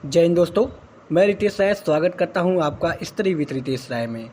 जय हिंद दोस्तों, मैं रितेश राय स्वागत करता हूं आपका स्टडी विद रितेश राय में।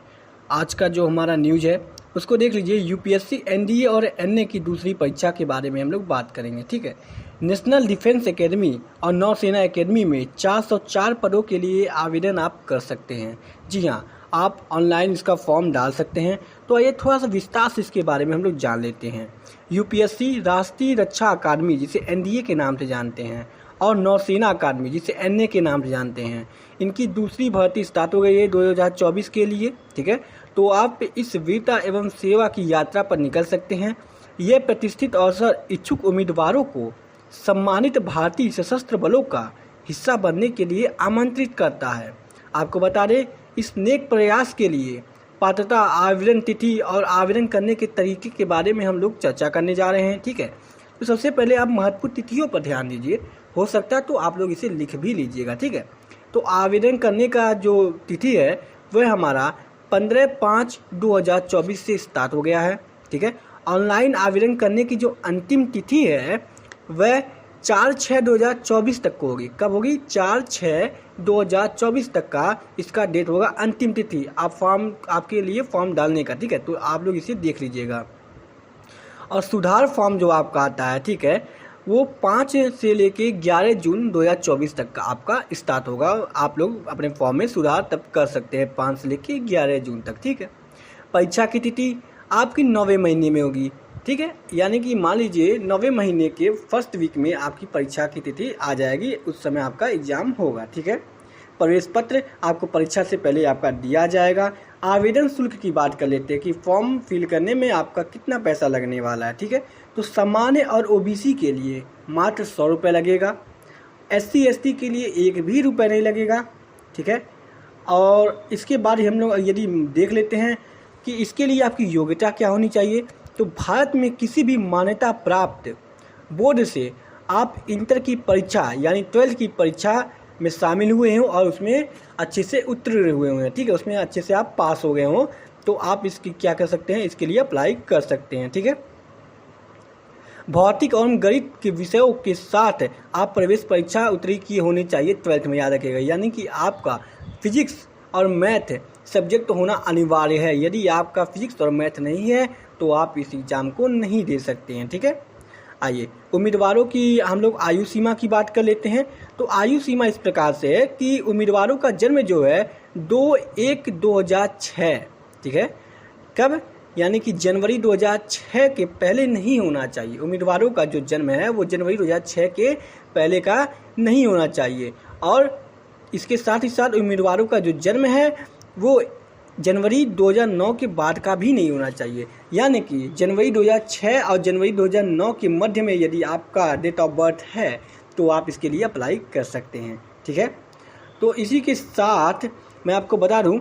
आज का जो हमारा न्यूज़ है उसको देख लीजिए। यूपीएससी एनडीए और एनए की दूसरी परीक्षा के बारे में हम लोग बात करेंगे। ठीक है, नेशनल डिफेंस एकेडमी और नौसेना एकेडमी में 404 पदों के लिए आवेदन आप कर सकते हैं। जी हाँ, आप ऑनलाइन इसका फॉर्म डाल सकते हैं। तो आइए थोड़ा सा विस्तार से इसके बारे में हम लोग जान लेते हैं। यूपीएससी राष्ट्रीय रक्षा अकादमी, जिसे एनडीए के नाम से जानते हैं, और नौसेना अकादमी, जिसे एनए के नाम से जानते हैं, इनकी दूसरी भर्ती स्टार्ट हो गई है 2024 के लिए। ठीक है, तो आप इस वीरता एवं सेवा की यात्रा पर निकल सकते हैं। यह प्रतिष्ठित अवसर इच्छुक उम्मीदवारों को सम्मानित भारतीय सशस्त्र बलों का हिस्सा बनने के लिए आमंत्रित करता है। आपको बता दें, इस नेक प्रयास के लिए पात्रता, आवेदन तिथि और आवेदन करने के तरीके के बारे में हम लोग चर्चा करने जा रहे हैं। ठीक है, तो सबसे पहले आप महत्वपूर्ण तिथियों पर ध्यान दीजिए। हो सकता है तो आप लोग इसे लिख भी लीजिएगा। ठीक है, तो आवेदन करने का जो तिथि है वह हमारा 15/5/2024 से स्टार्ट हो गया है। ठीक है, ऑनलाइन आवेदन करने की जो अंतिम तिथि है वह 4/6/2024 तक को होगी। कब होगी? 4/6/2024 तक का इसका डेट होगा, अंतिम तिथि आपके लिए फॉर्म डालने का। ठीक है, तो आप लोग इसे देख लीजिएगा। और सुधार फॉर्म जो आपका आता है, ठीक है, वो 5 से लेके 11 जून 2024 तक का आपका स्टार्ट होगा। आप लोग अपने फॉर्म में सुधार तब कर सकते हैं 5 से लेके 11 जून तक। ठीक है, परीक्षा की तिथि आपकी 9वें महीने में होगी। ठीक है, यानी कि मान लीजिए 9वें महीने के फर्स्ट वीक में आपकी परीक्षा की तिथि आ जाएगी, उस समय आपका एग्जाम होगा। ठीक है, प्रवेश पत्र आपको परीक्षा से पहले आपका दिया जाएगा। आवेदन शुल्क की बात कर लेते हैं कि फॉर्म फिल करने में आपका कितना पैसा लगने वाला है। ठीक है, तो सामान्य और ओबीसी के लिए मात्र 100 रुपये लगेगा। एससी एसटी के लिए 1 भी रुपये नहीं लगेगा। ठीक है, और इसके बाद हम लोग यदि देख लेते हैं कि इसके लिए आपकी योग्यता क्या होनी चाहिए, तो भारत में किसी भी मान्यता प्राप्त बोर्ड से आप इंटर की परीक्षा यानी 12th की परीक्षा में शामिल हुए हों और उसमें अच्छे से उत्तीर्ण हुए हैं। ठीक है, उसमें अच्छे से आप पास हो गए हों, तो आप इसकी क्या कर सकते हैं, इसके लिए अप्लाई कर सकते हैं। ठीक है, भौतिक और गणित के विषयों के साथ आप प्रवेश परीक्षा उत्तीर्ण की होनी चाहिए 12th में, याद रखिएगा। यानी कि आपका फिजिक्स और मैथ सब्जेक्ट होना अनिवार्य है। यदि आपका फिजिक्स और मैथ नहीं है तो आप इस एग्ज़ाम को नहीं दे सकते हैं। ठीक है, आइए उम्मीदवारों की हम लोग आयु सीमा की बात कर लेते हैं। तो आयु सीमा इस प्रकार से है कि उम्मीदवारों का जन्म जो है 2/1/2006, ठीक है, कब? यानी कि जनवरी 2006 के पहले नहीं होना चाहिए। उम्मीदवारों का जो जन्म है वो जनवरी 2006 के पहले का नहीं होना चाहिए। और इसके साथ ही साथ उम्मीदवारों का जो जन्म है वो जनवरी 2009 के बाद का भी नहीं होना चाहिए। यानी कि जनवरी 2006 और जनवरी 2009 के मध्य में यदि आपका डेट ऑफ बर्थ है तो आप इसके लिए अप्लाई कर सकते हैं। ठीक है, तो इसी के साथ मैं आपको बता दूं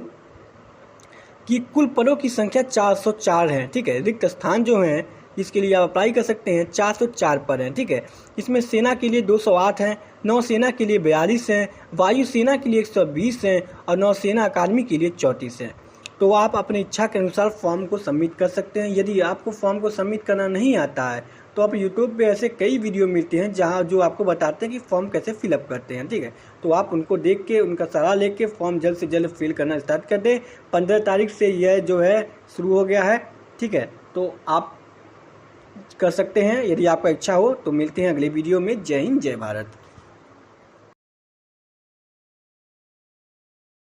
कि कुल पदों की संख्या 404 है। ठीक है, रिक्त स्थान जो हैं जिसके लिए आप अप्लाई कर सकते हैं 404 पद हैं। ठीक है, इसमें सेना के लिए 208 हैं, नौसेना के लिए 42 हैं, वायुसेना के लिए 120 हैं और नौसेना अकादमी के लिए 34 हैं। तो आप अपनी इच्छा के अनुसार फॉर्म को सबमिट कर सकते हैं। यदि आपको फॉर्म को सबमिट करना नहीं आता है तो आप यूट्यूब पे ऐसे कई वीडियो मिलते हैं जहां जो आपको बताते हैं कि फॉर्म कैसे फिलअप करते हैं। ठीक है, तो आप उनको देख के उनका सलाह लेके फॉर्म जल्द से जल्द फिल करना स्टार्ट कर दें। 15 तारीख से यह जो है शुरू हो गया है। ठीक है, तो आप कर सकते हैं यदि आपका इच्छा हो। तो मिलते हैं अगले वीडियो में। जय हिंद, जय भारत।